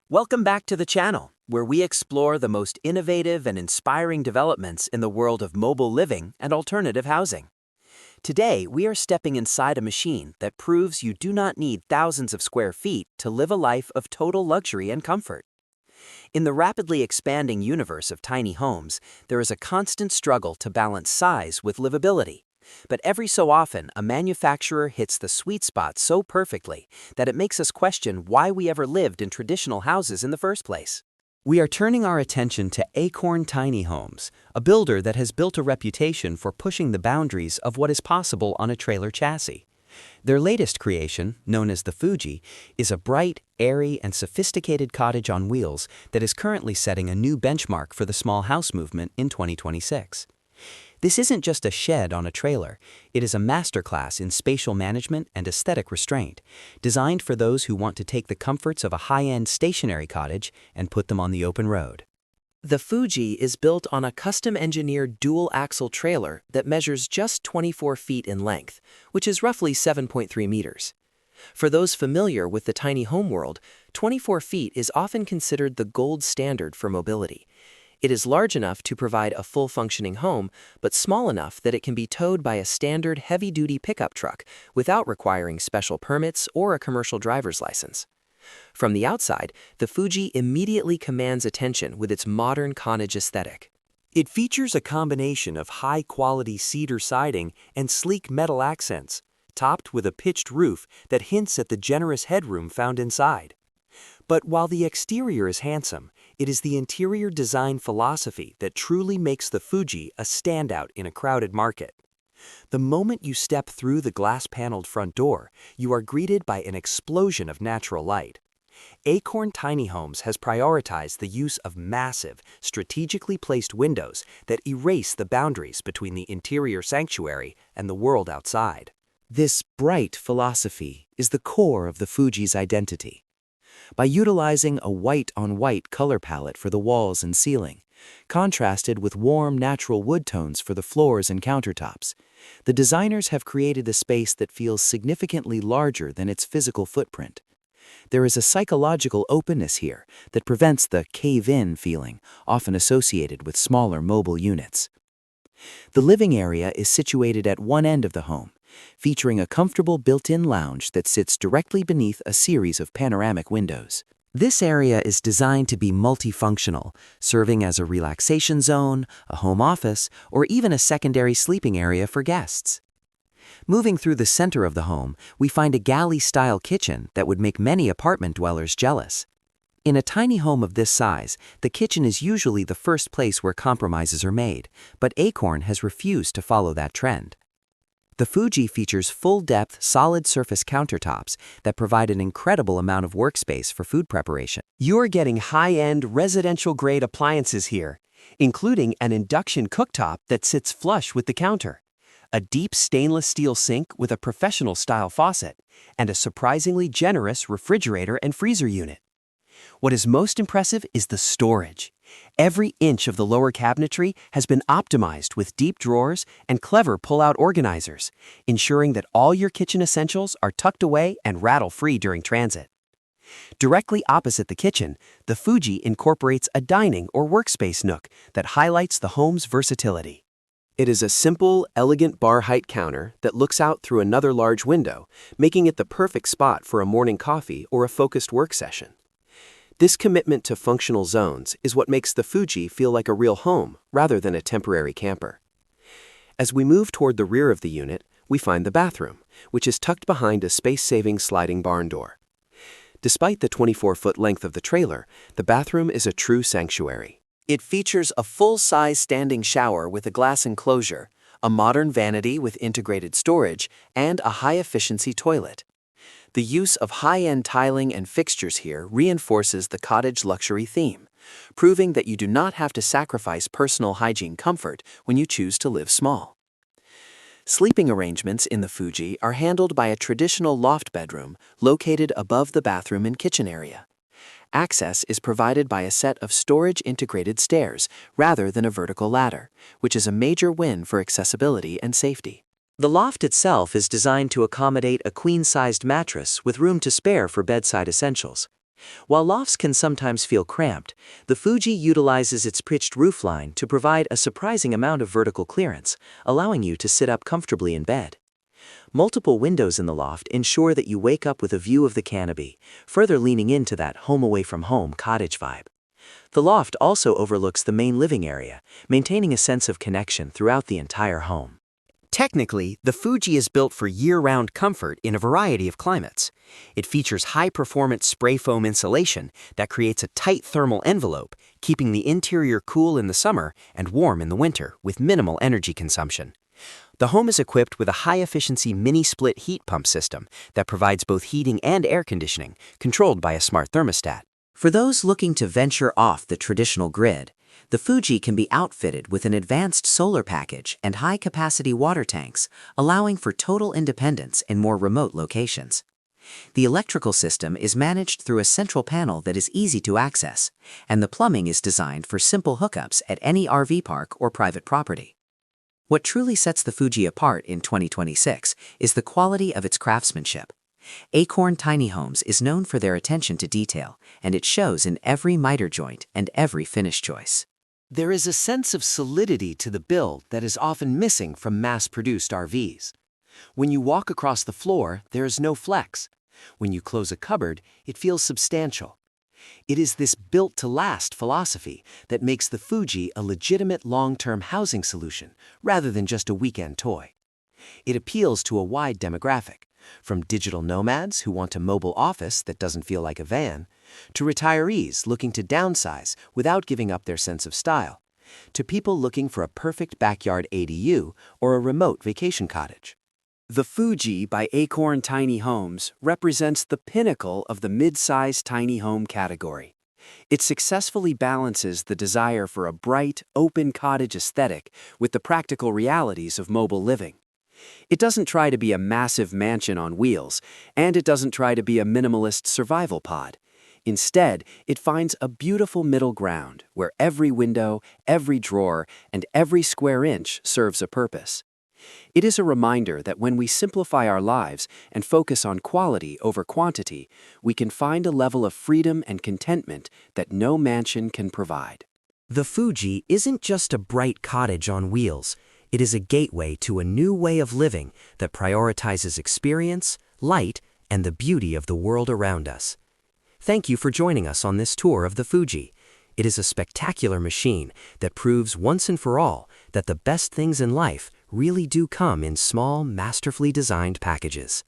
Welcome back to the channel, where we explore the most innovative and inspiring developments in the world of mobile living and alternative housing. Today, we are stepping inside a machine that proves you do not need thousands of square feet to live a life of total luxury and comfort. In the rapidly expanding universe of tiny homes, there is a constant struggle to balance size with livability. But every so often, a manufacturer hits the sweet spot so perfectly that it makes us question why we ever lived in traditional houses in the first place. We are turning our attention to Acorn Tiny Homes, a builder that has built a reputation for pushing the boundaries of what is possible on a trailer chassis. Their latest creation, known as the Fuji, is a bright, airy, and sophisticated cottage on wheels that is currently setting a new benchmark for the small house movement in 2026. This isn't just a shed on a trailer, it is a masterclass in spatial management and aesthetic restraint, designed for those who want to take the comforts of a high-end stationary cottage and put them on the open road. The Fuji is built on a custom-engineered dual-axle trailer that measures just 24 feet in length, which is roughly 7.3 meters. For those familiar with the tiny home world, 24 feet is often considered the gold standard for mobility. It is large enough to provide a full-functioning home, but small enough that it can be towed by a standard heavy-duty pickup truck without requiring special permits or a commercial driver's license. From the outside, the Fuji immediately commands attention with its modern cottage aesthetic. It features a combination of high-quality cedar siding and sleek metal accents, topped with a pitched roof that hints at the generous headroom found inside. But while the exterior is handsome, it is the interior design philosophy that truly makes the Fuji a standout in a crowded market. The moment you step through the glass-paneled front door, you are greeted by an explosion of natural light. Acorn Tiny Homes has prioritized the use of massive, strategically placed windows that erase the boundaries between the interior sanctuary and the world outside. This bright philosophy is the core of the Fuji's identity. By utilizing a white-on-white color palette for the walls and ceiling, contrasted with warm natural wood tones for the floors and countertops, the designers have created a space that feels significantly larger than its physical footprint. There is a psychological openness here that prevents the cave-in feeling often associated with smaller mobile units. The living area is situated at one end of the home, featuring a comfortable built-in lounge that sits directly beneath a series of panoramic windows. This area is designed to be multifunctional, serving as a relaxation zone, a home office, or even a secondary sleeping area for guests. Moving through the center of the home, we find a galley-style kitchen that would make many apartment dwellers jealous. In a tiny home of this size, the kitchen is usually the first place where compromises are made, but Acorn has refused to follow that trend. The Fuji features full-depth, solid-surface countertops that provide an incredible amount of workspace for food preparation. You're getting high-end, residential-grade appliances here, including an induction cooktop that sits flush with the counter, a deep stainless steel sink with a professional-style faucet, and a surprisingly generous refrigerator and freezer unit. What is most impressive is the storage. Every inch of the lower cabinetry has been optimized with deep drawers and clever pull-out organizers, ensuring that all your kitchen essentials are tucked away and rattle-free during transit. Directly opposite the kitchen, the Fuji incorporates a dining or workspace nook that highlights the home's versatility. It is a simple, elegant bar-height counter that looks out through another large window, making it the perfect spot for a morning coffee or a focused work session. This commitment to functional zones is what makes the Fuji feel like a real home rather than a temporary camper. As we move toward the rear of the unit, we find the bathroom, which is tucked behind a space-saving sliding barn door. Despite the 24-foot length of the trailer, the bathroom is a true sanctuary. It features a full-size standing shower with a glass enclosure, a modern vanity with integrated storage, and a high-efficiency toilet. The use of high-end tiling and fixtures here reinforces the cottage luxury theme, proving that you do not have to sacrifice personal hygiene comfort when you choose to live small. Sleeping arrangements in the Fuji are handled by a traditional loft bedroom located above the bathroom and kitchen area. Access is provided by a set of storage-integrated stairs rather than a vertical ladder, which is a major win for accessibility and safety. The loft itself is designed to accommodate a queen-sized mattress with room to spare for bedside essentials. While lofts can sometimes feel cramped, the Fuji utilizes its pitched roofline to provide a surprising amount of vertical clearance, allowing you to sit up comfortably in bed. Multiple windows in the loft ensure that you wake up with a view of the canopy, further leaning into that home-away-from-home cottage vibe. The loft also overlooks the main living area, maintaining a sense of connection throughout the entire home. Technically, the Fuji is built for year-round comfort in a variety of climates. It features high-performance spray foam insulation that creates a tight thermal envelope, keeping the interior cool in the summer and warm in the winter with minimal energy consumption. The home is equipped with a high-efficiency mini-split heat pump system that provides both heating and air conditioning, controlled by a smart thermostat. For those looking to venture off the traditional grid, the Fuji can be outfitted with an advanced solar package and high-capacity water tanks, allowing for total independence in more remote locations. The electrical system is managed through a central panel that is easy to access, and the plumbing is designed for simple hookups at any RV park or private property. What truly sets the Fuji apart in 2026 is the quality of its craftsmanship. Acorn Tiny Homes is known for their attention to detail, and it shows in every miter joint and every finish choice. There is a sense of solidity to the build that is often missing from mass-produced RVs. When you walk across the floor, there is no flex. When you close a cupboard, it feels substantial. It is this built-to-last philosophy that makes the Fuji a legitimate long-term housing solution rather than just a weekend toy. It appeals to a wide demographic, from digital nomads who want a mobile office that doesn't feel like a van, to retirees looking to downsize without giving up their sense of style, to people looking for a perfect backyard ADU or a remote vacation cottage. The Fuji by Acorn Tiny Homes represents the pinnacle of the mid-size tiny home category. It successfully balances the desire for a bright, open cottage aesthetic with the practical realities of mobile living. It doesn't try to be a massive mansion on wheels, and it doesn't try to be a minimalist survival pod. Instead, it finds a beautiful middle ground where every window, every drawer, and every square inch serves a purpose. It is a reminder that when we simplify our lives and focus on quality over quantity, we can find a level of freedom and contentment that no mansion can provide. The Fuji isn't just a bright cottage on wheels. It is a gateway to a new way of living that prioritizes experience, light, and the beauty of the world around us. Thank you for joining us on this tour of the Fuji. It is a spectacular machine that proves once and for all that the best things in life really do come in small, masterfully designed packages.